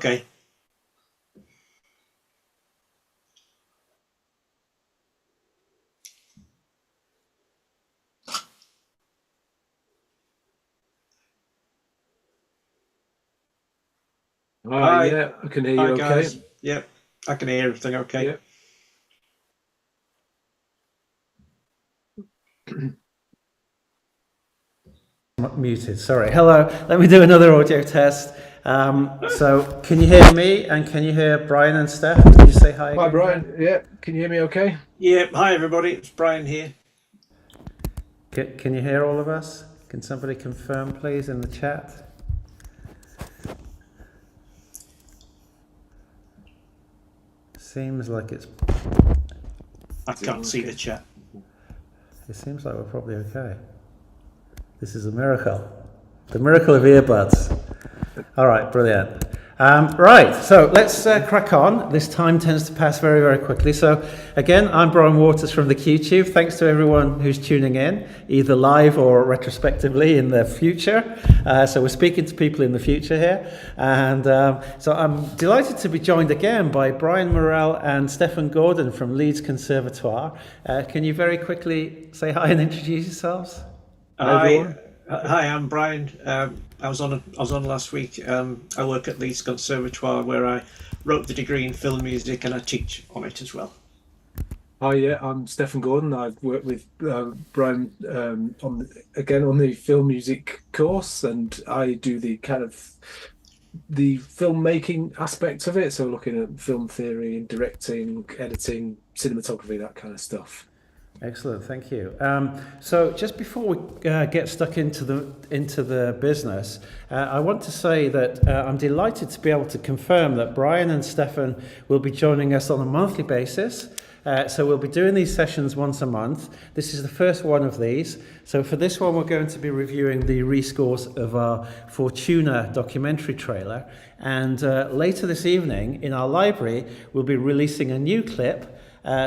Okay. Hi, Hi. yeah, I can hear Hi, you okay. guys. Yep. I can hear everything okay. Yeah. Muted, sorry. Hello, let me do another audio test. So can you hear me and can you hear Brian and Steph? Did you say hi Hi, again? Brian. Yeah, can you hear me okay? Yep. Hi, everybody. It's Brian here. Can you hear all of us? Can somebody confirm, please, in the chat? Seems like I Is it can't see okay? the chat. it seems like we're probably okay. This is a miracle. The miracle of earbuds. All right, brilliant. Right, so let's crack on. This time tends to pass very, very quickly. So again, I'm Brian Waters from the QTube. Thanks to everyone who's tuning in, either live or retrospectively in the future. So we're speaking to people in the future here. And so I'm delighted to be joined again by Brian Morrell and Stefan Gordon from Leeds Conservatoire. Can you very quickly say hi and introduce yourselves? Hi, everyone. Hi. I'm Brian. I was on last week. I work at Leeds Conservatoire, where I wrote the degree in film music, and I teach on it as well. Hi, yeah, I'm Stefan Gordon. I've worked with Brian on the film music course, and I do the kind of the filmmaking aspect of it. So looking at film theory and directing, editing, cinematography, that kind of stuff. Excellent, thank you. So just before we get stuck into the business, I want to say that I'm delighted to be able to confirm that Brian and Stefan will be joining us on a monthly basis. So we'll be doing these sessions once a month. This is the first one of these. So for this one, we're going to be reviewing the rescores of our Fortuna documentary trailer. And later this evening in our library, we'll be releasing a new clip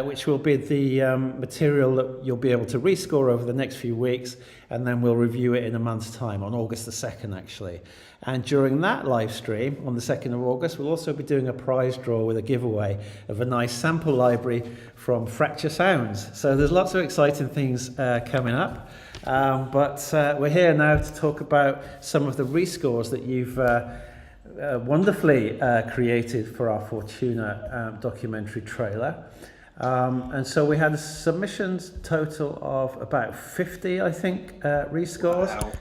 which will be the material that you'll be able to rescore over the next few weeks, and then we'll review it in a month's time, on August the 2nd actually. And during that live stream, on the 2nd of August, we'll also be doing a prize draw with a giveaway of a nice sample library from Fracture Sounds. So there's lots of exciting things coming up. But we're here now to talk about some of the rescores that you've wonderfully created for our Fortuna documentary trailer. And so we had a submissions total of about 50, I think, rescores. Wow.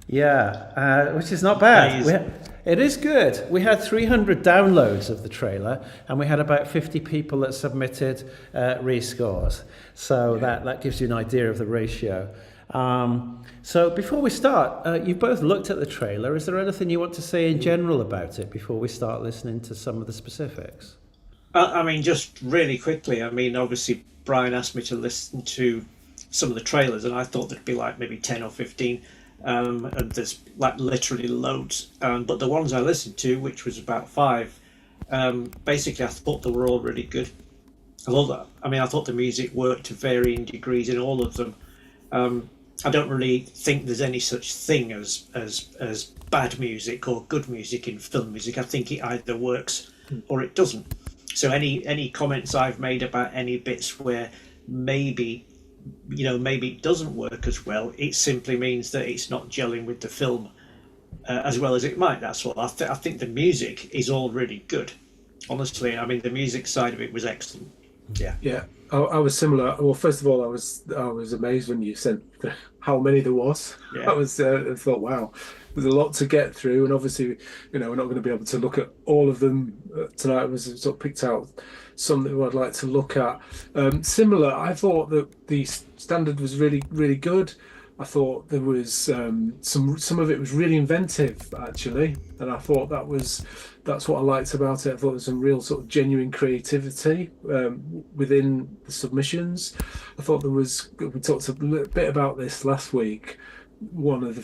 Yeah, which is not bad. Amazing. It is good. We had 300 downloads of the trailer, and we had about 50 people that submitted rescores. So that gives you an idea of the ratio. So before we start, you've both looked at the trailer. Is there anything you want to say in general about it before we start listening to some of the specifics? I mean, just really quickly. I mean, obviously, Brian asked me to listen to some of the trailers, and I thought there'd be like maybe 10 or 15. And there's like literally loads. But the ones I listened to, which was about five, basically I thought they were all really good. I thought the music worked to varying degrees in all of them. I don't really think there's any such thing as bad music or good music in film music. I think it either works or it doesn't. So any comments I've made about any bits where maybe it doesn't work as well, it simply means that it's not gelling with the film as well as it might. That's all. I think the music is all really good. Honestly, I mean, the music side of it was excellent. Yeah. Yeah, I was similar. Well, first of all, I was amazed when you sent how many there was. Yeah. I thought, wow, there's a lot to get through, and obviously, we're not going to be able to look at all of them tonight. I was sort of picked out some that I'd like to look at. Similar, I thought that the standard was really, really good. I thought there was some of it was really inventive actually, and I thought that's what I liked about it. I thought there was some real sort of genuine creativity within the submissions. I thought we talked a little bit about this last week. One of the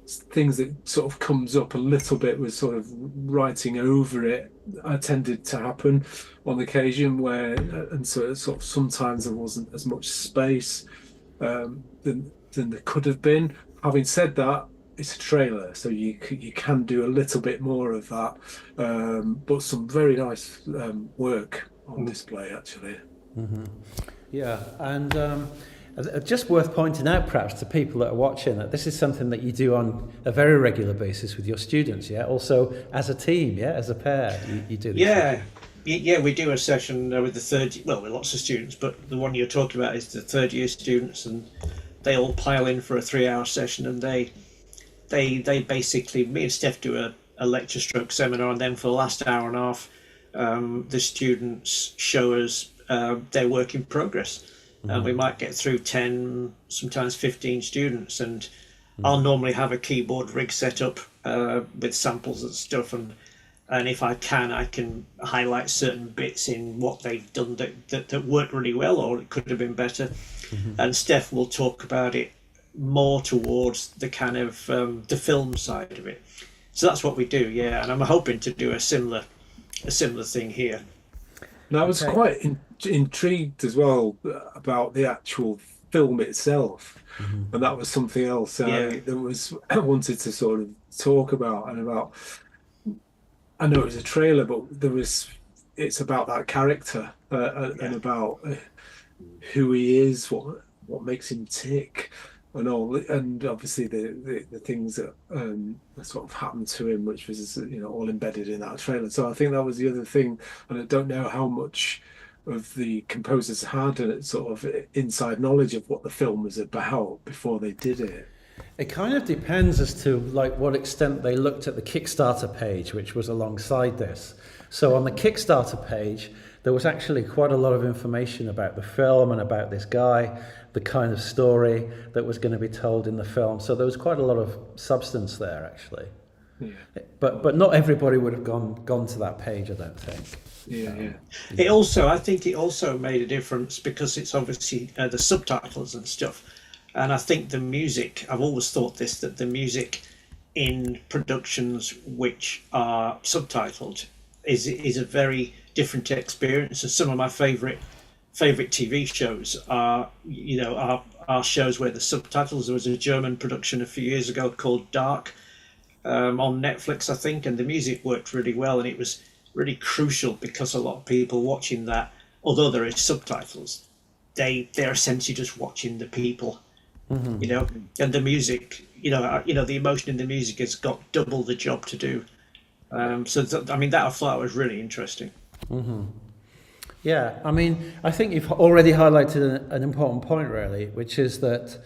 things that sort of comes up a little bit was sort of writing over it. I tended to happen on occasion and so sort of sometimes there wasn't as much space than there could have been. Having said that, it's a trailer, so you can do a little bit more of that, but some very nice work on display actually. Yeah, and just worth pointing out perhaps to people that are watching that this is something that you do on a very regular basis with your students, yeah? Also as a team, yeah, as a pair, you do this. Yeah, we do a session with the with lots of students, but the one you're talking about is the third year students, and they all pile in for a 3-hour session, and they basically, me and Steph do a lecture stroke seminar, and then for the last hour and a half, the students show us their work in progress. And we might get through 10, sometimes 15 students, and I'll normally have a keyboard rig set up with samples and stuff, and if I can highlight certain bits in what they've done that worked really well, or it could have been better. And Steph will talk about it more towards the kind of the film side of it. So that's what we do, yeah. And I'm hoping to do a similar thing here. Now, I was quite intrigued as well about the actual film itself, and that was something else I wanted to sort of talk about. And about, I know it was a trailer, but it's about that character and about who he is, what makes him tick, and all, and obviously the things that sort of happened to him, which was all embedded in that trailer. So I think that was the other thing, and I don't know how much of the composers had a sort of inside knowledge of what the film was about before they did it. It kind of depends as to like what extent they looked at the Kickstarter page, which was alongside this. So on the Kickstarter page, there was actually quite a lot of information about the film and about this guy, the kind of story that was going to be told in the film. So there was quite a lot of substance there, actually. Yeah. But not everybody would have gone to that page, I don't think. I think it also made a difference because it's obviously the subtitles and stuff. And I think the music, I've always thought this, that the music in productions which are subtitled is a very different experience. And some of my favorite TV shows are shows where the subtitles. There was a German production a few years ago called Dark on Netflix, I think, and the music worked really well, and it was really crucial because a lot of people watching that, although there is subtitles, they're essentially just watching the people, and the music, the emotion in the music has got double the job to do. That I thought was really interesting. Yeah, I mean, I think you've already highlighted an important point, really, which is that,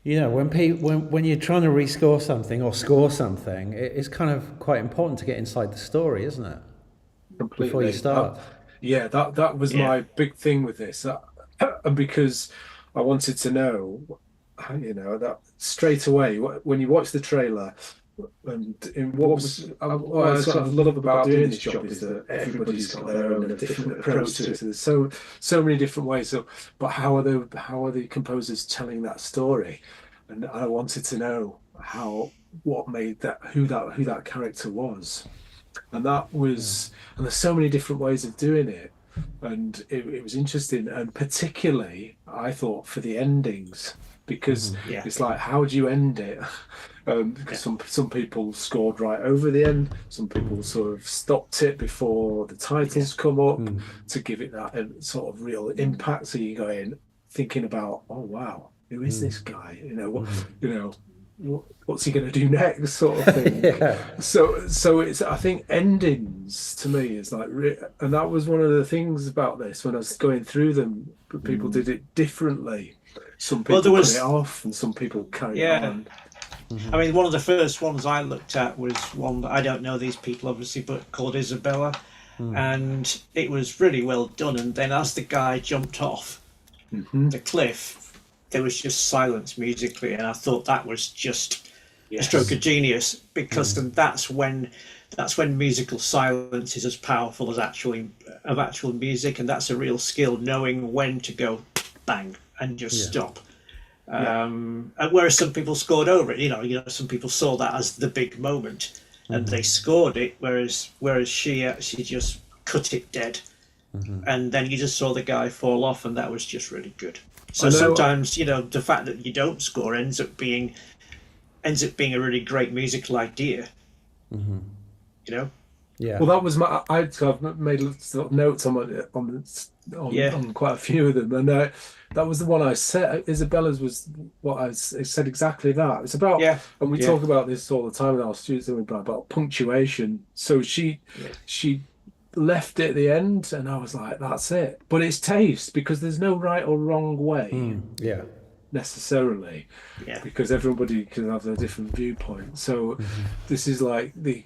when you're trying to rescore something or score something, it's kind of quite important to get inside the story, isn't it? Completely. Before you start. That was my big thing with this, and because I wanted to know, that straight away when you watch the trailer. And what I sort of love about doing this job is that everybody's got their own different approach to it. There's so many different ways. So, but how are the composers telling that story? And I wanted to know what made that, who that character was, and that was, and there's so many different ways of doing it, and it was interesting, and particularly I thought for the endings. Because it's like, how do you end it? Because some people scored right over the end. Some people sort of stopped it before the titles come up to give it that sort of real impact. So you go in thinking about, oh wow, who is this guy? What's he going to do next, sort of thing. So it's, I think endings to me is like, and that was one of the things about this when I was going through them. People did it differently. Some people cut it off, and some people carry on. I mean, one of the first ones I looked at was one that I don't know these people obviously, but called Isabella, and it was really well done. And then as the guy jumped off the cliff, there was just silence musically, and I thought that was just a stroke of genius, because then that's when musical silence is as powerful as actual music, and that's a real skill, knowing when to go bang and just stop. Whereas some people scored over it, some people saw that as the big moment and they scored it, whereas she actually just cut it dead, and then you just saw the guy fall off, and that was just really good. So sometimes the fact that you don't score ends up being ends up being a really great musical idea. Mm-hmm. You know. Yeah. Well, that was my. I've made sort of notes on quite a few of them, and that was the one I said. Isabella's was what I said exactly that. It's about, Yeah. and we talk about this all the time with our students about punctuation. So she left it at the end, and I was like, that's it. But it's taste, because there's no right or wrong way. Yeah. Necessarily, because everybody can have a different viewpoint. So this is like the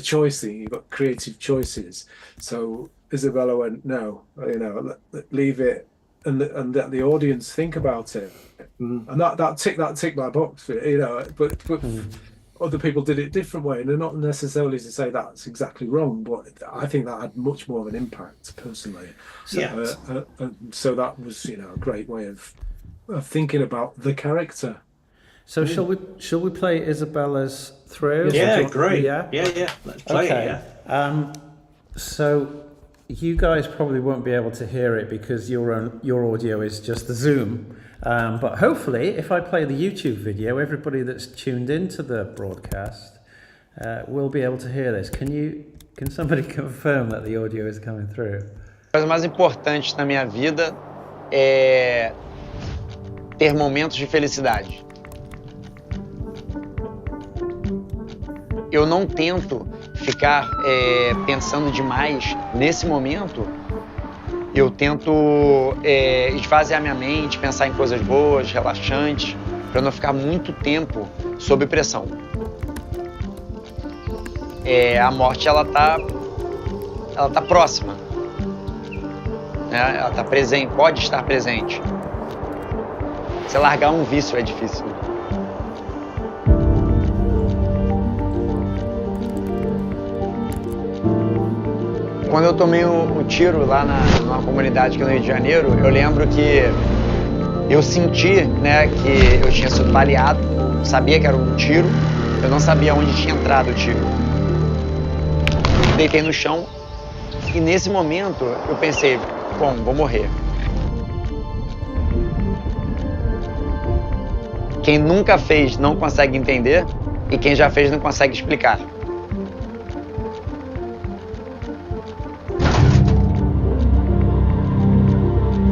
choice thing. You've got creative choices. So Isabella went, no, leave it, and let the audience think about it. And that ticked my box, but other people did it a different way, and they're not necessarily to say that's exactly wrong, but I think that had much more of an impact personally. So that was a great way of thinking about the character. So shall we play Isabella's through? Yeah, great. Yeah. Let's play it. Yeah. So you guys probably won't be able to hear it because your audio is just the Zoom. But hopefully, if I play the YouTube video, everybody that's tuned into the broadcast will be able to hear this. Can somebody confirm that the audio is coming through? A coisa mais importante na minha vida é ter momentos de felicidade. Eu não tento ficar pensando demais nesse momento. Eu tento esvaziar minha mente, pensar em coisas boas, relaxantes, para não ficar muito tempo sob pressão. A morte ela tá próxima, né? Ela tá presente, pode estar presente. Você largar um vício é difícil. Quando eu tomei o tiro lá numa comunidade aqui no Rio de Janeiro, eu lembro que eu senti, né, que eu tinha sido baleado, sabia que era um tiro, eu não sabia onde tinha entrado o tiro. Deitei no chão e nesse momento eu pensei, bom, vou morrer. Quem nunca fez não consegue entender e quem já fez não consegue explicar.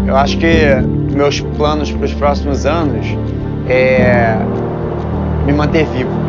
Eu acho que meus planos para os próximos anos é me manter vivo.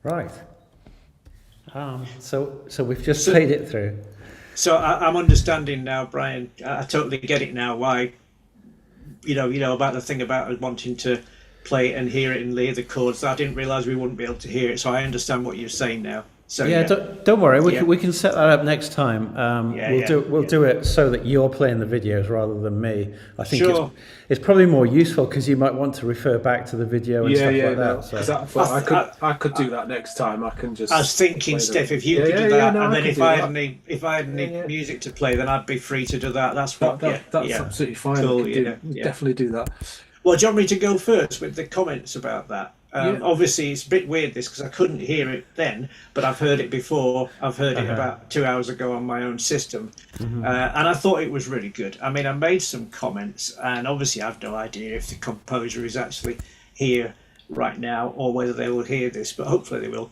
Right. So we've just played it through. So I'm understanding now, Brian. I totally get it now. Why, about the thing about wanting to play and hear it and hear the chords. I didn't realise we wouldn't be able to hear it. So I understand what you're saying now. So don't worry. We can set that up next time. We'll do it so that you're playing the videos rather than me. I think it's probably more useful because you might want to refer back to the video and stuff like that. So. I could do that next time. I can just. I was thinking, Steph, if you could do that, and then if I had any music to play, then I'd be free to do that. That's absolutely fine. Cool, definitely do that. Well, do you want me to go first with the comments about that? Obviously, it's a bit weird this because I couldn't hear it then, but I've heard it before. I've heard it about 2 hours ago on my own system, and I thought it was really good. I mean, I made some comments, and obviously, I have no idea if the composer is actually here right now or whether they will hear this, but hopefully they will.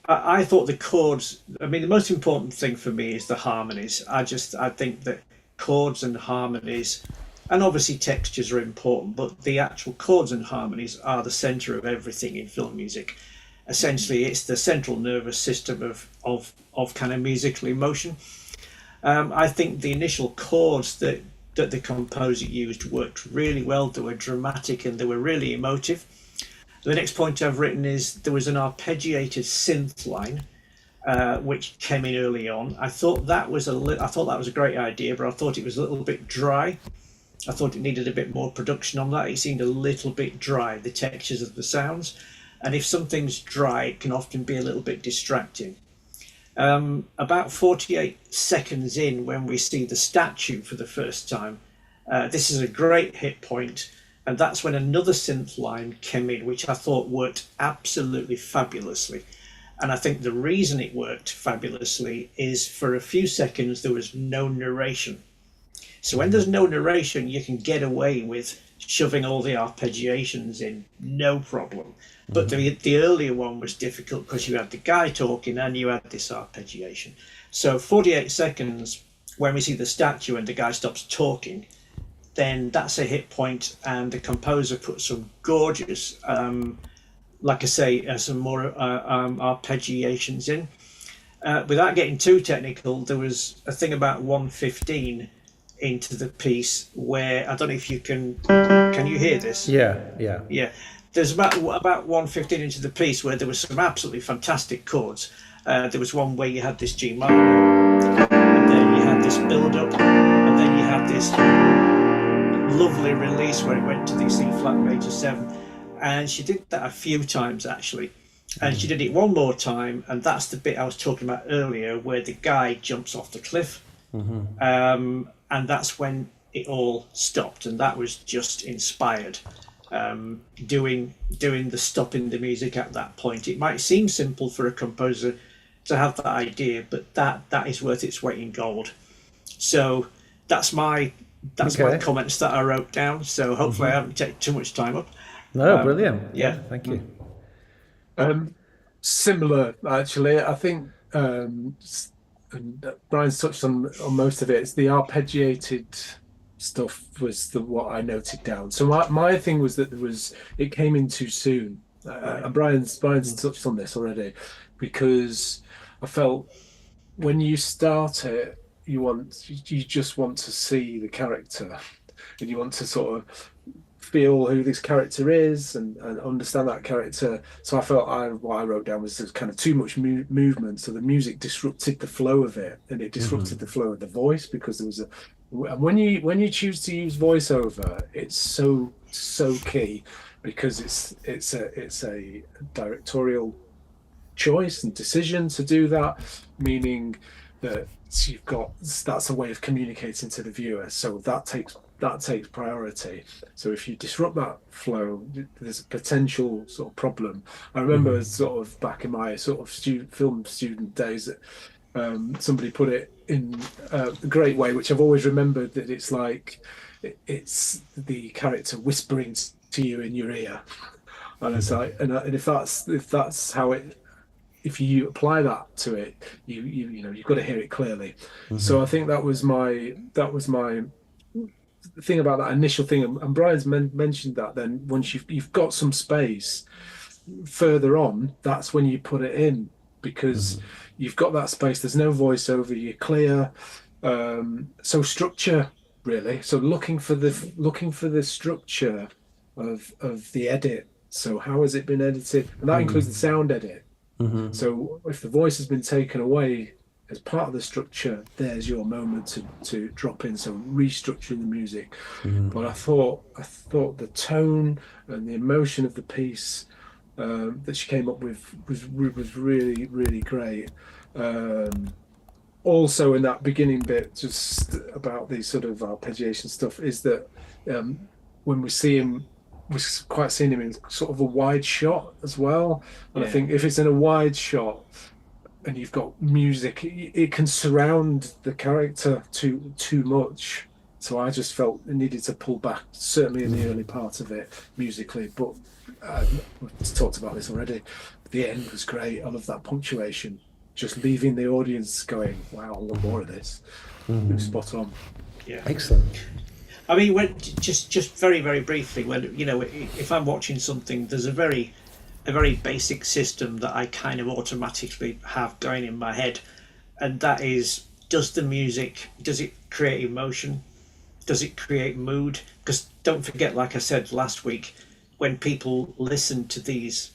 I thought the chords. I mean, the most important thing for me is the harmonies. I think that chords and harmonies. And obviously textures are important, but the actual chords and harmonies are the centre of everything in film music. Essentially, it's the central nervous system of kind of musical emotion. I think the initial chords that the composer used worked really well. They were dramatic and they were really emotive. The next point I've written is there was an arpeggiated synth line, which came in early on. I thought that was a great idea, but I thought it was a little bit dry. I thought it needed a bit more production on that. It seemed a little bit dry, the textures of the sounds. and if something's dry, it can often be a little bit distracting. About 48 seconds in, when we see the statue for the first time, this is a great hit point, and that's when another synth line came in, which I thought worked absolutely fabulously. And I think the reason it worked fabulously is for a few seconds there was no narration. So when there's no narration, you can get away with shoving all the arpeggiations in, no problem. But the earlier one was difficult because you had the guy talking and you had this arpeggiation. So 48 seconds, when we see the statue and the guy stops talking, then that's a hit point, and the composer put some gorgeous, like I say, some more arpeggiations in. Without getting too technical, there was a thing about 1:15 into the piece where, I don't know if you can you hear this? Yeah. There's about 1:15 into the piece where there was some absolutely fantastic chords. There was one where you had this G minor, and then you had this build up, and then you had this lovely release where it went to the C flat major 7. And she did that a few times actually, and she did it one more time, and that's the bit I was talking about earlier where the guy jumps off the cliff. And that's when it all stopped, and that was just inspired. Doing the stopping the music at that point. It might seem simple for a composer to have that idea, but that is worth its weight in gold. So that's my comments that I wrote down. So hopefully I haven't taken too much time up. No, brilliant. Yeah, thank you. Similar, actually. I think Brian's touched on most of it. It's the arpeggiated stuff was what I noted down. So my thing was that it came in too soon. And Brian's touched on this already, because I felt when you start it, you just want to see the character, and you want to sort of feel who this character is and understand that character. So I felt what I wrote down was there's kind of too much movement, so the music disrupted the flow of it, and it disrupted the flow of the voice, because there was when you choose to use voiceover, it's so key, because it's a directorial choice and decision to do that, meaning that that's a way of communicating to the viewer, so that takes priority. So if you disrupt that flow, there's a potential sort of problem. I remember sort of back in my sort of film student days that somebody put it in a great way, which I've always remembered, that it's like it's the character whispering to you in your ear, and it's like, and if that's how it, if you apply that to it, you've got to hear it clearly. So I think that was my thing about that initial thing, and Brian's mentioned that. Then once you've got some space further on, that's when you put it in, because you've got that space. There's no voiceover. You're clear. So structure, really. So looking for the structure of the edit. So how has it been edited? And that includes the sound edit. So if the voice has been taken away as part of the structure, there's your moment to drop in. So restructuring the music. But I thought the tone and the emotion of the piece that she came up with was really, really great. Also in that beginning bit, just about the sort of arpeggiation stuff, is that when we see him, we're quite seeing him in sort of a wide shot as well. And I think if it's in a wide shot and you've got music, it can surround the character too much. So I just felt it needed to pull back, certainly in the early part of it musically. But we've talked about this already. The end was great. I love that punctuation, just leaving the audience going, "Wow, I want more of this." It was spot on. Yeah, excellent. I mean, just very, very briefly, when if I'm watching something, there's a very basic system that I kind of automatically have going in my head, and that is, does it create emotion? Does it create mood? Because don't forget, like I said last week, when people listen to these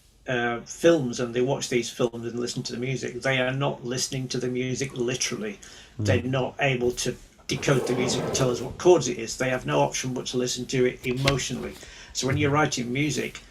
films and they watch these films and listen to the music, they are not listening to the music literally. They're not able to decode the music and tell us what chords it is. They have no option but to listen to it emotionally. So when you're writing music,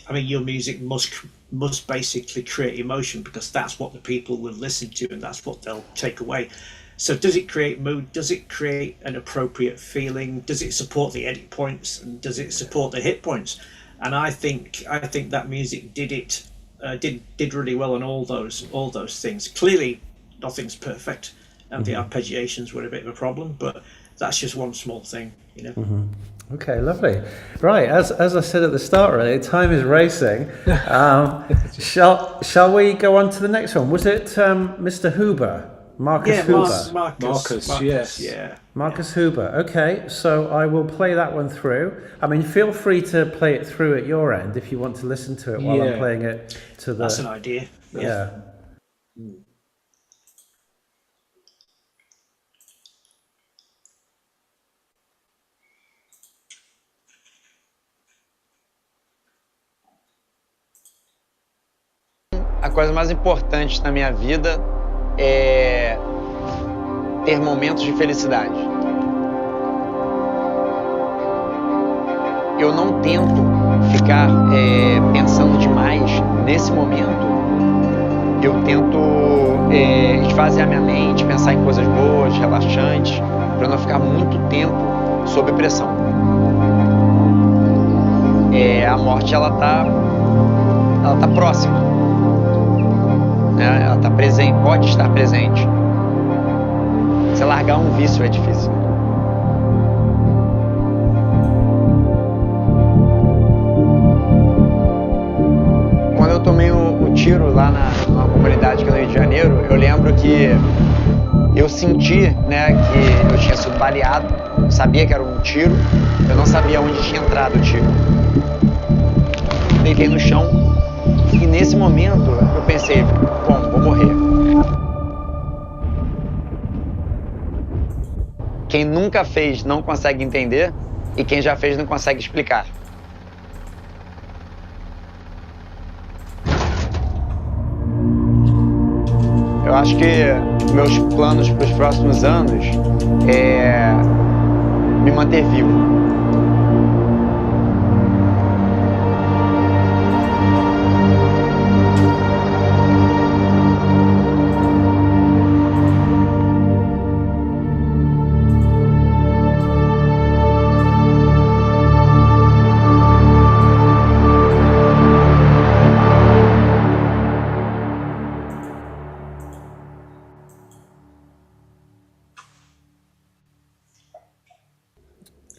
I mean, your music must basically create emotion, because that's what the people will listen to and that's what they'll take away. So does it create mood? Does it create an appropriate feeling? Does it support the edit points, and does it support the hit points? And I think that music did really well on all those things. Clearly, nothing's perfect, and the arpeggiations were a bit of a problem, but that's just one small thing, you know. Okay, lovely. Right, as I said at the start, really, time is racing. Shall we go on to the next one? Was it Mr. Huber? Marcus Huber? Marcus, yes. Yeah. Marcus Huber. Okay, so I will play that one through. I mean, feel free to play it through at your end if you want to listen to it while I'm playing it to the... That's an idea. Yeah. A coisa mais importante na minha vida é ter momentos de felicidade. Eu não tento ficar pensando demais nesse momento. Eu tento esvaziar minha mente, pensar em coisas boas, relaxantes, para não ficar muito tempo sob pressão. A morte, ela tá próxima, né? Ela tá presente, pode estar presente. Você largar um vício é difícil. Quando eu tomei o tiro lá numa comunidade aqui no Rio de Janeiro, eu lembro que eu senti, né, que eu tinha sido baleado, sabia que era um tiro, eu não sabia onde tinha entrado o tiro. Deitei no chão e nesse momento eu pensei, bom, vou morrer. Quem nunca fez não consegue entender, e quem já fez não consegue explicar. Eu acho que meus planos para os próximos anos é me manter vivo.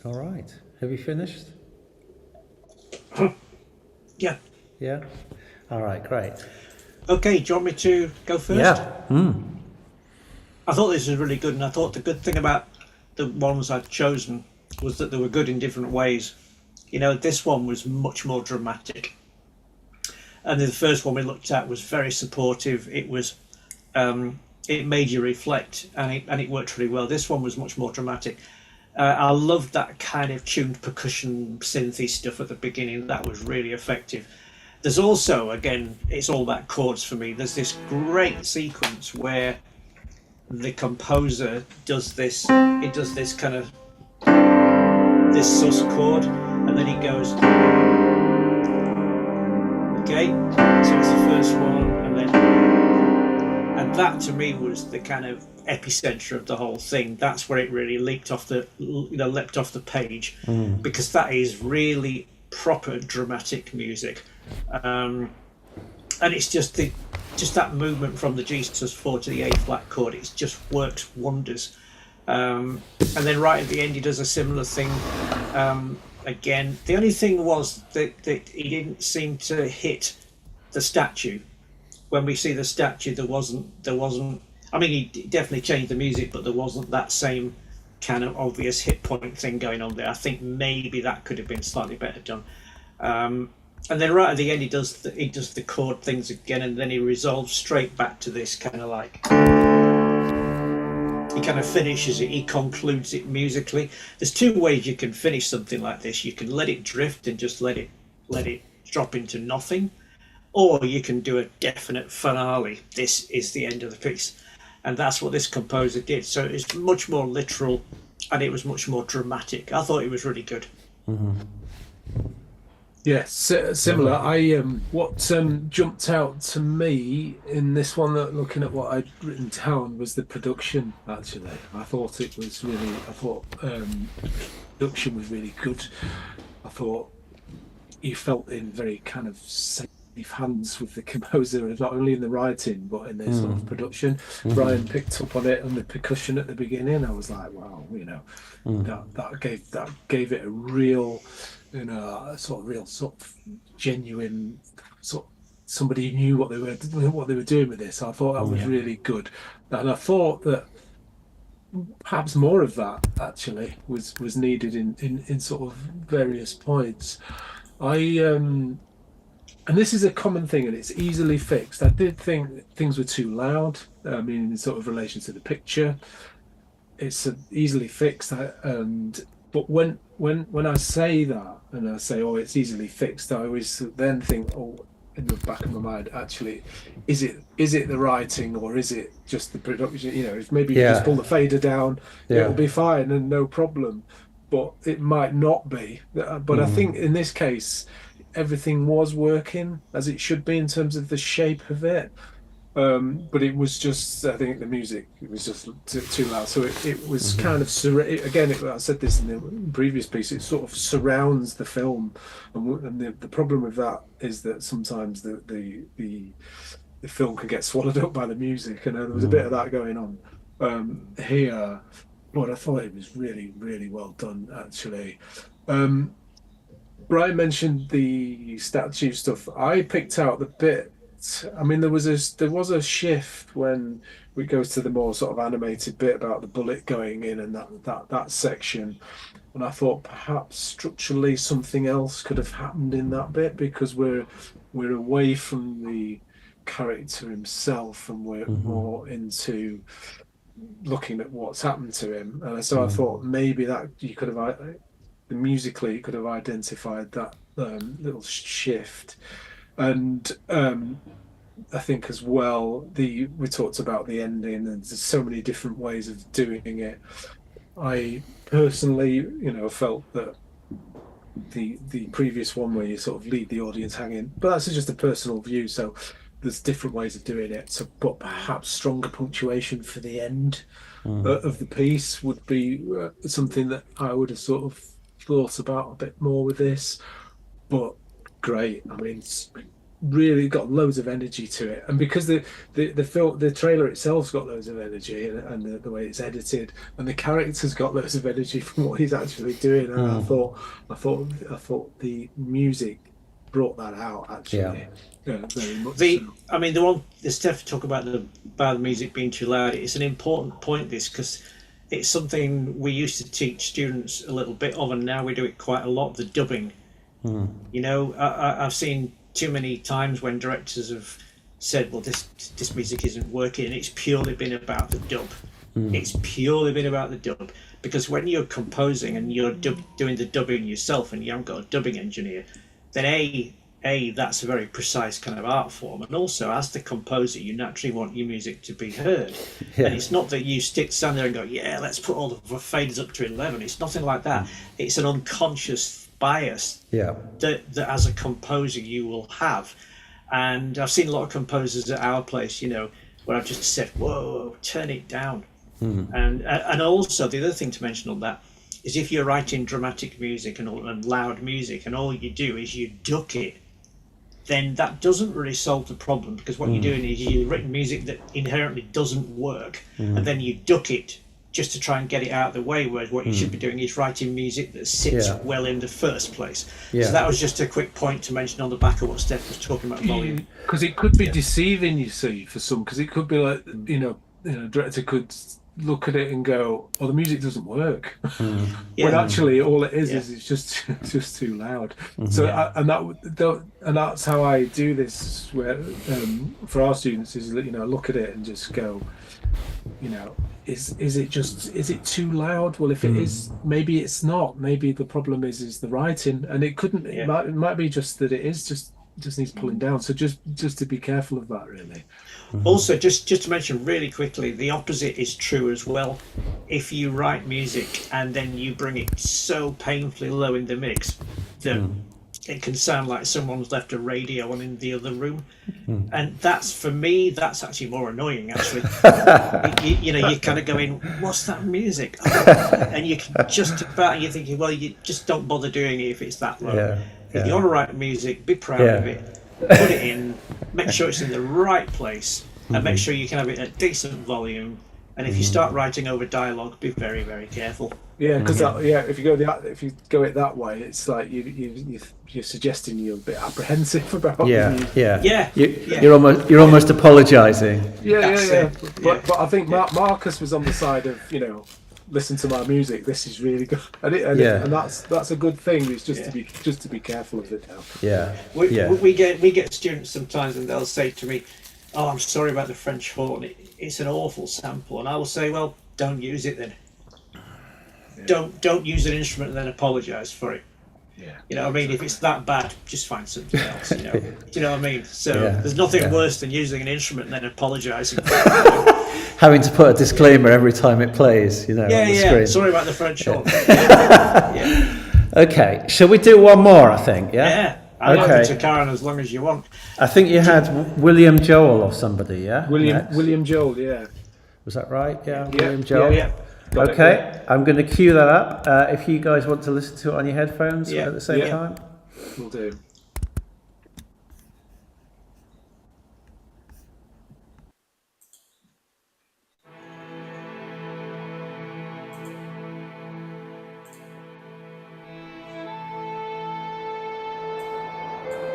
All right. Have you finished? Yeah. Yeah? All right, great. Okay, do you want me to go first? Yeah. I thought this was really good, and I thought the good thing about the ones I'd chosen was that they were good in different ways. You know, this one was much more dramatic, and the first one we looked at was very supportive. It was, it made you reflect, and it worked really well. This one was much more dramatic. I loved that kind of tuned percussion synthy stuff at the beginning. That was really effective. There's also, again, it's all about chords for me. There's this great sequence where the composer does this. It does this kind of this sus chord, and then he goes. Okay, so it's the first one, and that to me was the kind of epicenter of the whole thing. That's where it really leapt off the page, because that is really proper dramatic music, and it's just that movement from the G sus4 to the A flat chord. It just works wonders. And then right at the end, he does a similar thing. Again, the only thing was that he didn't seem to hit the statue. When we see the statue, there wasn't. I mean, he definitely changed the music, but there wasn't that same kind of obvious hit point thing going on there. I think maybe that could have been slightly better done. And then right at the end, he does the chord things again, and then he resolves straight back to this kind of like. He kind of finishes it. He concludes it musically. There's two ways you can finish something like this. You can let it drift and just let it drop into nothing, or you can do a definite finale. This is the end of the piece. And that's what this composer did. So it's much more literal, and it was much more dramatic. I thought it was really good. Yes, similar. What jumped out to me in this one, that looking at what I'd written down, was the production. Actually, I thought it was really. I thought production was really good. I thought you felt in very kind of safe hands with the composer, not only in the writing but in the sort of production. Brian picked up on it and the percussion at the beginning. I was like, wow, that gave it a real, a sort of genuine sort of, somebody who knew what they were doing with this. I thought that was really good, and I thought that perhaps more of that actually was needed in sort of various points. And this is a common thing, and it's easily fixed. I did think that things were too loud. I mean, in sort of relation to the picture, it's easily fixed. But when I say that, and I say, "Oh, it's easily fixed," I always then think, "Oh," in the back of my mind, actually, is it the writing, or is it just the production? If maybe you just pull the fader down, it'll be fine and no problem. But it might not be. But I think in this case, everything was working as it should be in terms of the shape of it. But it was just, I think the music, it was just too loud. So it was kind of, I said this in the previous piece, it sort of surrounds the film. And the problem with that is that sometimes the film can get swallowed up by the music. And there was a bit of that going on here. But I thought it was really, really well done, actually. Brian mentioned the statue stuff. I picked out the bit. I mean, there was a shift when it goes to the more sort of animated bit about the bullet going in and that section. And I thought perhaps structurally something else could have happened in that bit, because we're away from the character himself and we're more into looking at what's happened to him. And so I thought maybe that you could have. Musically, you could have identified that little shift, and I think as well we talked about the ending, and there's so many different ways of doing it. I personally, felt that the previous one where you sort of leave the audience hanging, but that's just a personal view. So there's different ways of doing it. So, but perhaps stronger punctuation for the end of the piece would be something that I would have sort of thought about a bit more with this. But great. I mean, it's really got loads of energy to it, and because the trailer itself's got loads of energy, and the way it's edited, and the character's got loads of energy from what he's actually doing. And I thought the music brought that out actually. Very much. I mean, the one the Steph talk about the music being too loud. It's an important point, this, because it's something we used to teach students a little bit of, and now we do it quite a lot. The dubbing. I've seen too many times when directors have said, "Well, this music isn't working," and it's purely been about the dub. It's purely been about the dub, because when you're composing and you're doing the dubbing yourself, and you haven't got a dubbing engineer, then that's a very precise kind of art form, and also as the composer you naturally want your music to be heard. And it's not that you stand there and go, let's put all the faders up to 11. It's nothing like that. It's an unconscious bias that as a composer you will have. And I've seen a lot of composers at our place, where I've just said, whoa, turn it down. And also the other thing to mention on that is, if you're writing dramatic music and loud music, and all you do is you duck it, then that doesn't really solve the problem, because what you're doing is you've written music that inherently doesn't work, and then you duck it just to try and get it out of the way, whereas what you should be doing is writing music that sits well in the first place. So that was just a quick point to mention on the back of what Steph was talking about volume. Because it could be deceiving, you see, for some, because it could be like, director could look at it and go, "Oh, the music doesn't work," when actually all it is it's just too loud. So and that's how I do this, where for our students, is look at it and just go, is it too loud? Well, if it is, maybe it's not. Maybe the problem is the writing, and it couldn't. It might be just that it is just needs pulling down. So just to be careful of that, really. Also, just to mention really quickly, the opposite is true as well. If you write music and then you bring it so painfully low in the mix that it can sound like someone's left a radio on in the other room, and that's, for me, that's actually more annoying. Actually, you know, you're kind of going, "What's that music?" And you can just about, and you're thinking, well, you just don't bother doing it if it's that low. If you want to write music, be proud of it, put it in, make sure it's in the right place, and make sure you can have it at decent volume. And if you start writing over dialogue, be very, very careful. Yeah, because if you go it that way, it's like you're suggesting you're a bit apprehensive about the music. You're almost apologising. But I think Marcus was on the side of, you know, listen to my music. This is really good, and that's a good thing. It's just to be careful of it now. We get students sometimes, and they'll say to me, "Oh, I'm sorry about the French horn. It's an awful sample." And I will say, "Well, don't use it then. Don't use an instrument and then apologise for it. You know what I mean? If it's that bad, just find something else. You know, do you know what I mean? So there's nothing worse than using an instrument and then apologising for it. Having to put a disclaimer every time it plays, you know, on the screen. Sorry about the French horn. Okay, shall we do one more? I think. I'll go to Karen as long as you want. I think you had William Joel or somebody, yeah? William Joel, yeah. Was that right? Yeah, William Joel. Yeah. Okay, I'm going to cue that up. If you guys want to listen to it on your headphones at the same time. We'll do.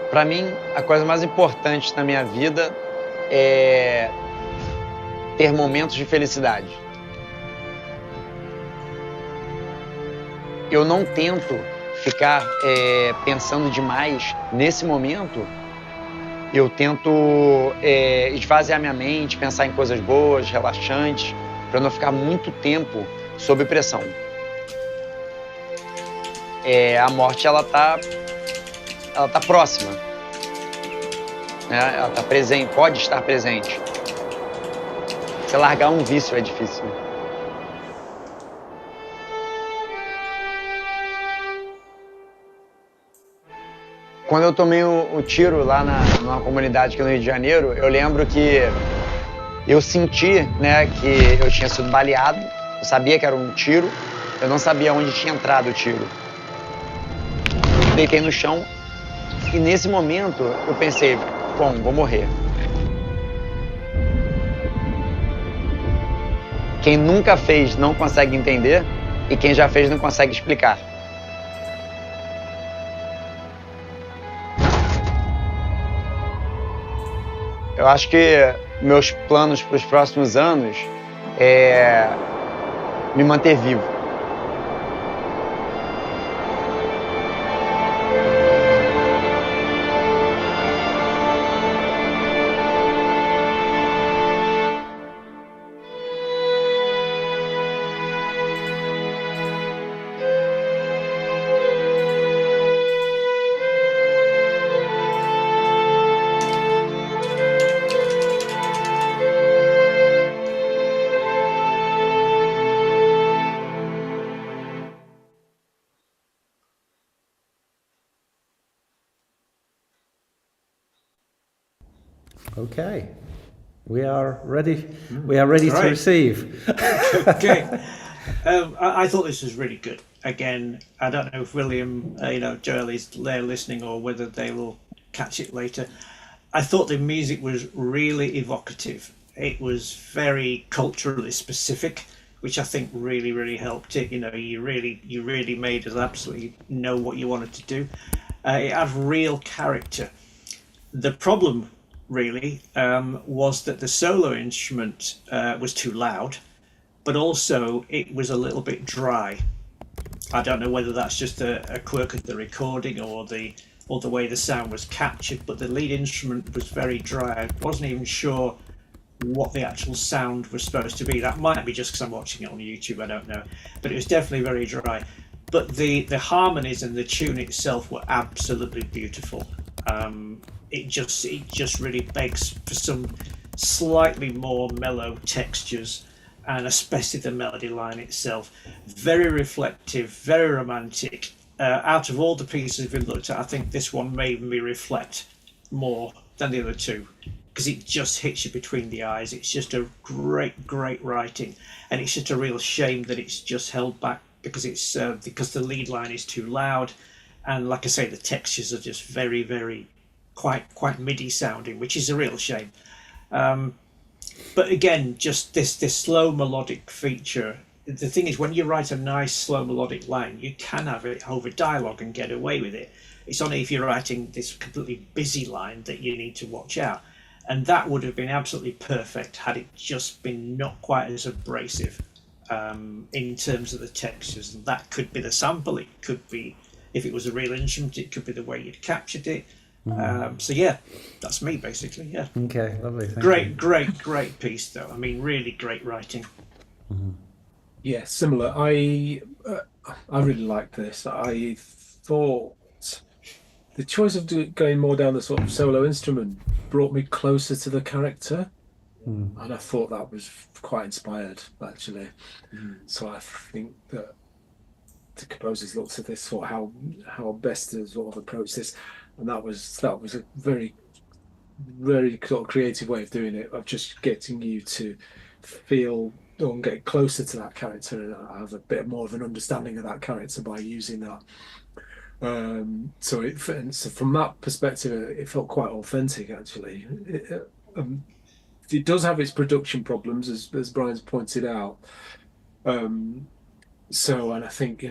Para mim, a coisa mais importante na minha vida é ter momentos de felicidade. Eu não tento ficar pensando demais nesse momento. Eu tento esvaziar minha mente, pensar em coisas boas, relaxantes, para não ficar muito tempo sob pressão. A morte, ela tá próxima, né? Ela tá presente, pode estar presente. Se largar um vício é difícil. Quando eu tomei o tiro lá numa comunidade aqui no Rio de Janeiro, eu lembro que eu senti, né, que eu tinha sido baleado. Eu sabia que era um tiro, eu não sabia onde tinha entrado o tiro. Deitei no chão e nesse momento eu pensei, bom, vou morrer. Quem nunca fez não consegue entender e quem já fez não consegue explicar. Eu acho que meus planos para os próximos anos é me manter vivo. Okay, we are ready. We are ready to receive. Okay, I thought this was really good. Again, I don't know if William, Joel is there listening, or whether they will catch it later. I thought the music was really evocative. It was very culturally specific, which I think really, really helped it. You know, you really made us absolutely know what you wanted to do. It had real character. The problem really was that the solo instrument was too loud, but also it was a little bit dry. I don't know whether that's just a quirk of the recording or the way the sound was captured, but the lead instrument was very dry. I wasn't even sure what the actual sound was supposed to be. That might be just because I'm watching it on YouTube, I don't know, but it was definitely very dry. But the harmonies and the tune itself were absolutely beautiful. It just really begs for some slightly more mellow textures, and especially the melody line itself. Very reflective, very romantic, out of all the pieces we've looked at, I think this one made me reflect more than the other two, because it just hits you between the eyes. It's just a great writing, and it's just a real shame that it's just held back because because the lead line is too loud, and like I say, the textures are just very quite MIDI sounding, which is a real shame. But again, just this slow melodic feature. The thing is, when you write a nice slow melodic line, you can have it over dialogue and get away with it. It's only if you're writing this completely busy line that you need to watch out. And that would have been absolutely perfect had it just been not quite as abrasive in terms of the textures. And that could be the sample. It could be, if it was a real instrument, it could be the way you'd captured it. So yeah, that's me basically. Yeah. Okay, lovely. Thank you. Great piece though. I mean, really great writing. Yeah, similar. I really liked this. I thought the choice of going more down the sort of solo instrument brought me closer to the character, and I thought that was quite inspired actually. So I think that the composers looked at this for how best to sort of approach this, and that was a very sort of creative way of doing it, of just getting you to feel and get closer to that character and have a bit more of an understanding of that character by using that. So from that perspective, it felt quite authentic actually. It does have its production problems, as Brian's pointed out. So, and I think,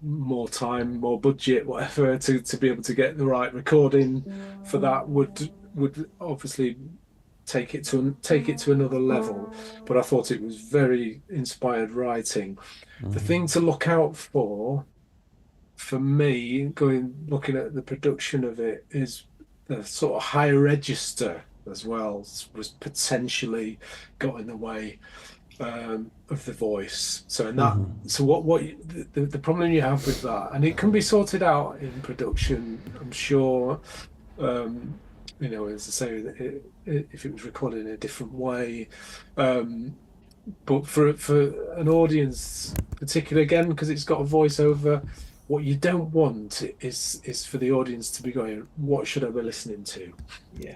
more time, more budget, whatever, to be able to get the right recording for that would obviously take it to another level. But I thought it was very inspired writing. The thing to look out for me, looking at the production of it, is the sort of higher register as well was potentially got in the way of the voice. So in that, so what the problem you have with that, and it can be sorted out in production, I'm sure. As I say, if it was recorded in a different way, but for an audience, particularly again because it's got a voiceover, what you don't want is for the audience to be going, what should I be listening to? Yeah.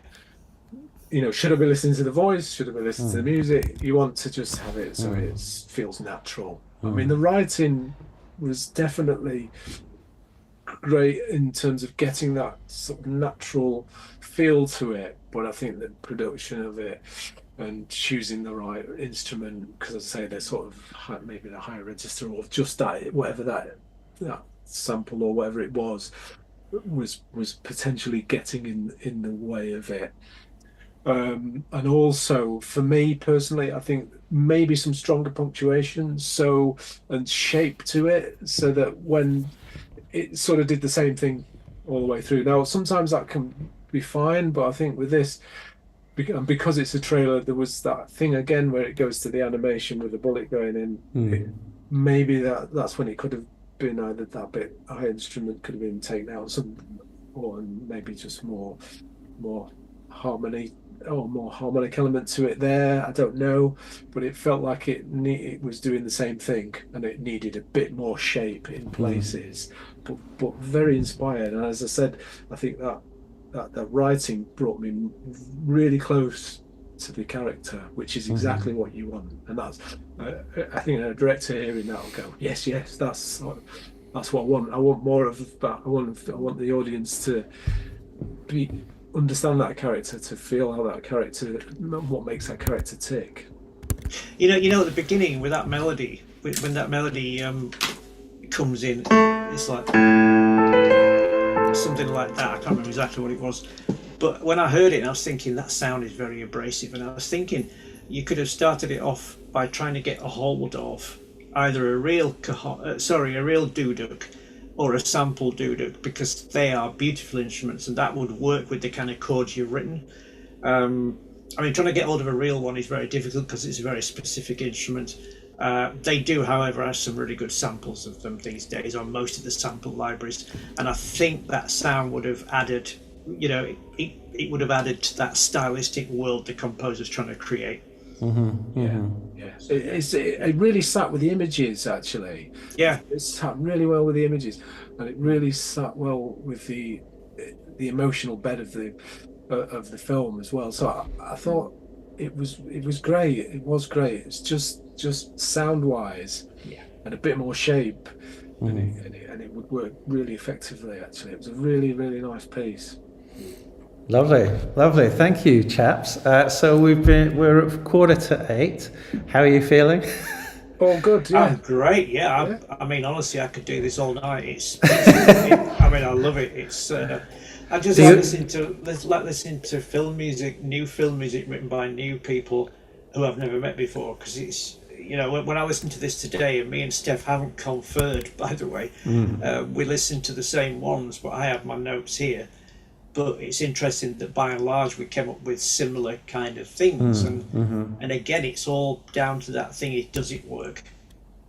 Should I be listening to the voice? Should I be listening to the music? You want to just have it so it feels natural. I mean, the writing was definitely great in terms of getting that sort of natural feel to it, but I think the production of it and choosing the right instrument, because as I say, they're sort of maybe the higher register or just that, whatever that sample or whatever it was potentially getting in the way of it. And also for me personally, I think maybe some stronger punctuation and shape to it, so that when it sort of did the same thing all the way through. Now sometimes that can be fine, but I think with this, because it's a trailer, there was that thing again where it goes to the animation with the bullet going in. Maybe that's when it could have been either that bit high instrument could have been taken out, or maybe just more harmony or more harmonic element to it there. I don't know, but it felt like it was doing the same thing, and it needed a bit more shape in places, but very inspired. And as I said, I think that writing brought me really close to the character, which is exactly what you want. And that's I think a director hearing that will go, yes, that's what I want. I want more of that. I want the audience to understand that character, to feel how that character, what makes that character tick. At the beginning with that melody, when that melody comes in, it's like something like that. I can't remember exactly what it was, but when I heard it, and I was thinking that sound is very abrasive, and I was thinking you could have started it off by trying to get a hold of either a real duduk or a sample duduk, because they are beautiful instruments, and that would work with the kind of chords you've written. Trying to get hold of a real one is very difficult because it's a very specific instrument. They do, however, have some really good samples of them these days on most of the sample libraries, and I think that sound would have added, it would have added to that stylistic world the composer's trying to create. It really sat with the images, actually. Yeah. It sat really well with the images, and it really sat well with the emotional bed of the film as well. So I thought it was great. It was great. It's just sound wise, and a bit more shape, and it would work really effectively. Actually, it was a really, really nice piece. Lovely, lovely. Thank you, chaps. So we're at 7:45. How are you feeling? All good, yeah. I'm great, yeah. I mean, honestly, I could do this all night. I mean, I love it. It's I just like listening to film music, new film music written by new people who I've never met before. Because it's, you know, when I listen to this today, and me and Steph haven't conferred, by the way, we listen to the same ones, but I have my notes here. But it's interesting that by and large we came up with similar kind of things, and again, it's all down to that thing: does it work?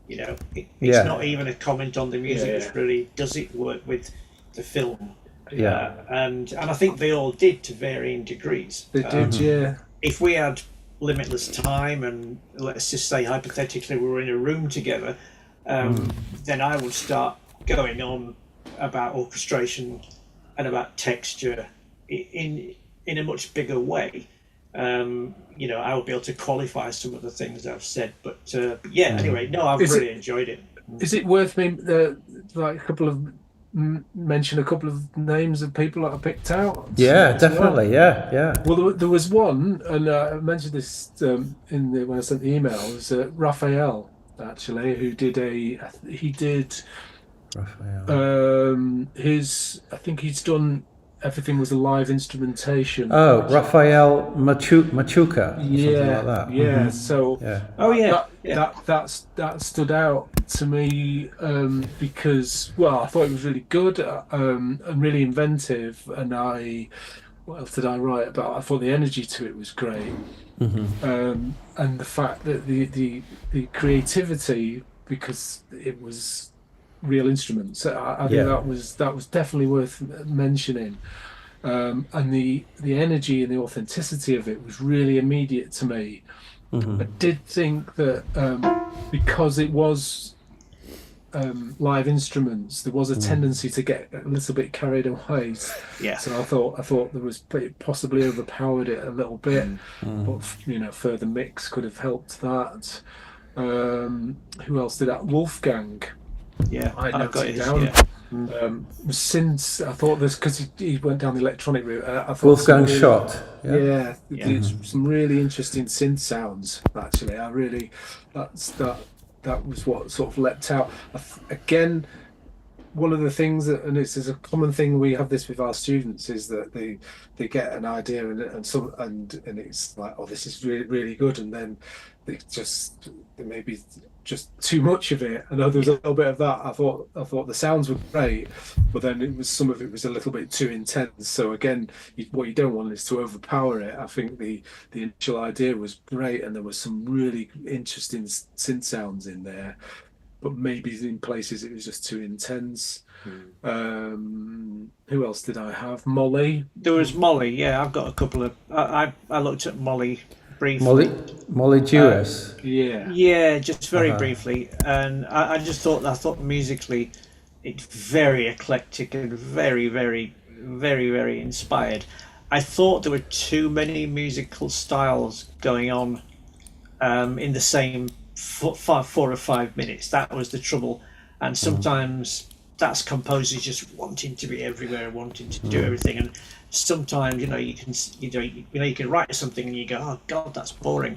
You know, it's not even a comment on the music. It's really, does it work with the film? And I think they all did to varying degrees. They did, yeah. If we had limitless time, and let's just say hypothetically we were in a room together, then I would start going on about orchestration and about texture in a much bigger way. You know, I would be able to qualify some of the things I've said. But anyway, no, I've really enjoyed it. Is it worth me mention a couple of names of people that I picked out? Yeah, definitely. Well? Yeah. Well, there was one, and I mentioned this when I sent the email. It was Raphael, actually, who did Raphael. I think he's done everything was a live instrumentation. Oh, Raphael Machuca. Yeah, like that. Yeah. So, that stood out to me because, well, I thought it was really good and really inventive. And what else did I write about? I thought the energy to it was great, and the fact that the creativity, because it was real instruments. I think that was definitely worth mentioning, and the energy and the authenticity of it was really immediate to me. I did think that because it was live instruments, there was a tendency to get a little bit carried away. Yeah. So I thought there was possibly overpowered it a little bit, but you know, further mix could have helped that. Who else did that? Wolfgang. Yeah, I got it down. Since I thought this, because he went down the electronic route, I thought Wolfgang Schott. Some really interesting synth sounds. Actually, that was what sort of leapt out. Again, one of the things that, and this is a common thing, we have this with our students, is that they get an idea and it's like, oh, this is really, really good, and then they maybe just too much of it. And there was a little bit of that. I thought the sounds were great, but then some of it was a little bit too intense. So again, what you don't want is to overpower it. I think the initial idea was great, and there was some really interesting synth sounds in there, but maybe in places it was just too intense. Who else did I have? Molly. There was Molly. Yeah, I've got a couple of. I looked at Molly briefly. Molly Jewess. Yeah, just very briefly, and I thought musically, it's very eclectic and very, very, very, very inspired. I thought there were too many musical styles going on in the same 4 or 5 minutes. That was the trouble, and sometimes that's composers just wanting to be everywhere, wanting to do everything, and sometimes you can write something and you go, oh god, that's boring,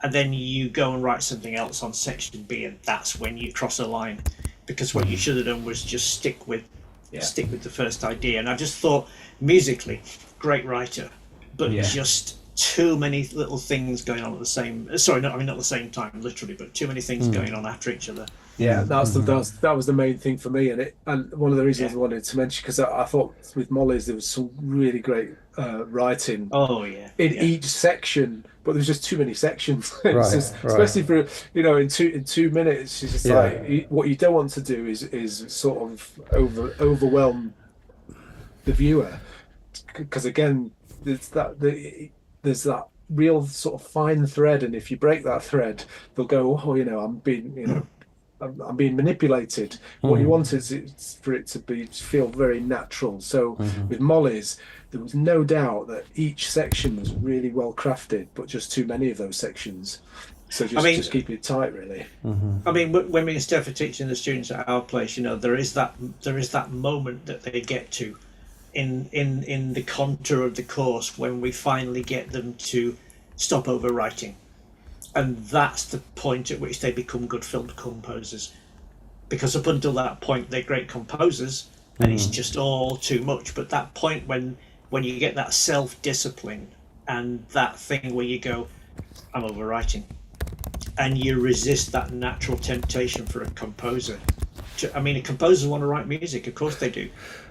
and then you go and write something else on section B, and that's when you cross a line, because what you should have done was just stick with the first idea. And I just thought musically, great writer, but just too many little things going on at the same not the same time literally, but too many things going on after each other. That was the main thing for me, and one of the reasons I wanted to mention, because I thought with Molly's there was some really great writing in each section, but there's just too many sections. Especially for in 2 minutes, it's just like what you don't want to do is sort of overwhelm the viewer, because again there's that real sort of fine thread, and if you break that thread, they'll go, oh, I'm being, I'm being manipulated. What you want is for it to feel very natural. So with Molly's, there was no doubt that each section was really well crafted, but just too many of those sections. So just keep it tight, really. I mean, when me and Steph are teaching the students at our place, there is that moment that they get to in the contour of the course when we finally get them to stop overwriting. And that's the point at which they become good film composers. Because up until that point, they're great composers, and it's just all too much. But that point when you get that self-discipline and that thing where you go, I'm overwriting, and you resist that natural temptation for a composer. A composer want to write music, of course they do.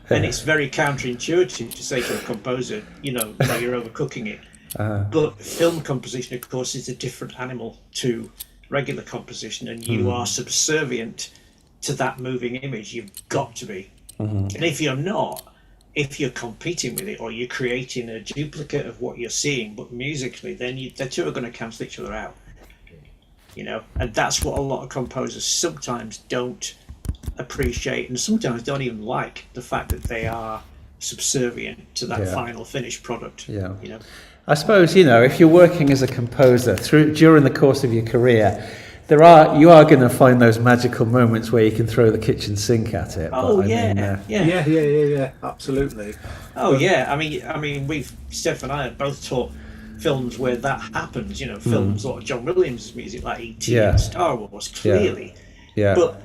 And it's very counterintuitive to say to a composer, you're overcooking it. But film composition, of course, is a different animal to regular composition, and you are subservient to that moving image. You've got to be. And if you're not, if you're competing with it, or you're creating a duplicate of what you're seeing, but musically, then the two are going to cancel each other out. And that's what a lot of composers sometimes don't appreciate, and sometimes don't even like, the fact that they are subservient to that final finished product. I suppose, if you're working as a composer during the course of your career, you are going to find those magical moments where you can throw the kitchen sink at it. Yeah, absolutely. Steph and I have both taught films where that happens. Films like John Williams' music, like E.T. and Star Wars, clearly. But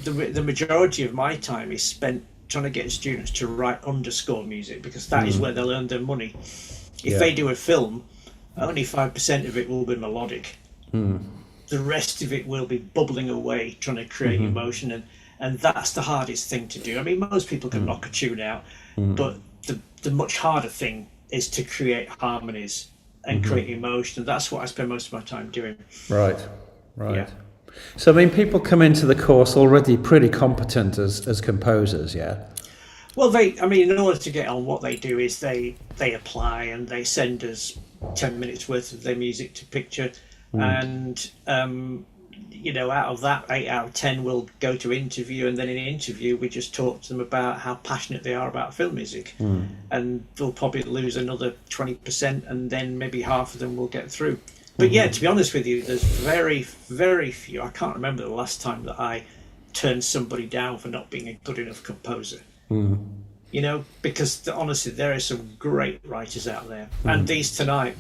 the majority of my time is spent trying to get students to write underscore music, because that is where they'll earn their money. If they do a film, only 5% of it will be melodic. The rest of it will be bubbling away, trying to create emotion, and that's the hardest thing to do. Most people can knock a tune out, but the much harder thing is to create harmonies and create emotion, and that's what I spend most of my time doing. Right. Yeah. So, people come into the course already pretty competent as composers, yeah? Well, in order to get on, what they do is they apply and they send us 10 minutes worth of their music to picture, and out of that, 8 out of 10 will go to interview, and then in an interview we just talk to them about how passionate they are about film music, and they'll probably lose another 20%, and then maybe half of them will get through. But to be honest with you, there's very, very few. I can't remember the last time that I turned somebody down for not being a good enough composer. Because honestly, there are some great writers out there, and these tonight,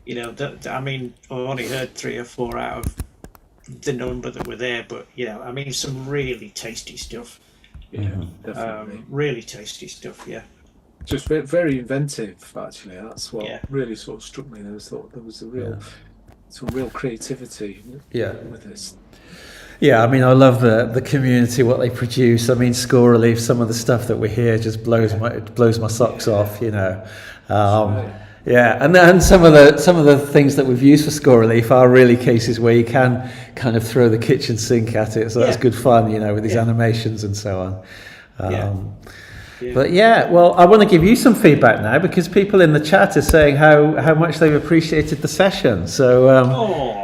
I've only heard 3 or 4 out of the number that were there, but some really tasty stuff. Definitely. Really tasty stuff. Just very inventive, actually. That's what really sort of struck me. There was some real creativity with this. Yeah, I love the community, what they produce. Score Relief, some of the stuff that we hear just blows my socks off, Yeah, and then some of the things that we've used for Score Relief are really cases where you can kind of throw the kitchen sink at it, so that's good fun, with these animations and so on. But well, I want to give you some feedback now, because people in the chat are saying how much they've appreciated the session. So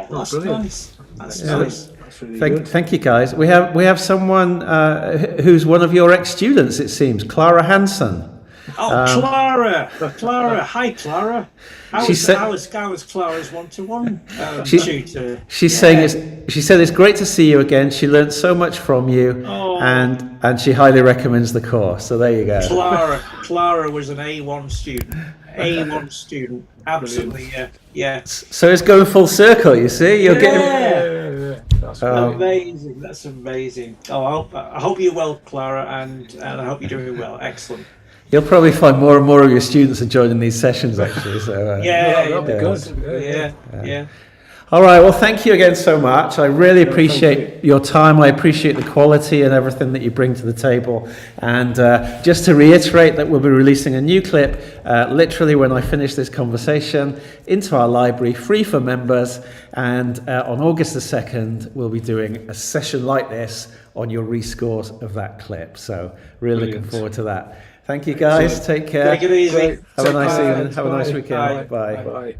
that's nice. That's nice. Really thank you, guys. We have someone who's one of your ex-students, it seems, Clara Hansen. Clara! Hi, Clara. How was Clara's one-to-one tutor? She said it's great to see you again. She learned so much from you, and she highly recommends the course. So there you go. Clara was an A1 student. Absolutely, yeah. So it's going full circle, you see. You're getting. That's amazing. That's amazing. I hope you're well, Clara, and I hope you're doing well. Excellent. You'll probably find more and more of your students are joining these sessions, actually. So that'll be good. Yeah. All right. Well, thank you again so much. I really appreciate your time. I appreciate the quality and everything that you bring to the table. And just to reiterate that we'll be releasing a new clip literally when I finish this conversation into our library, free for members. And on August the 2nd, we'll be doing a session like this on your rescores of that clip. So really looking forward to that. Thank you, guys. Take care. Take it easy. Have a nice evening. Have a nice weekend. Bye. Bye.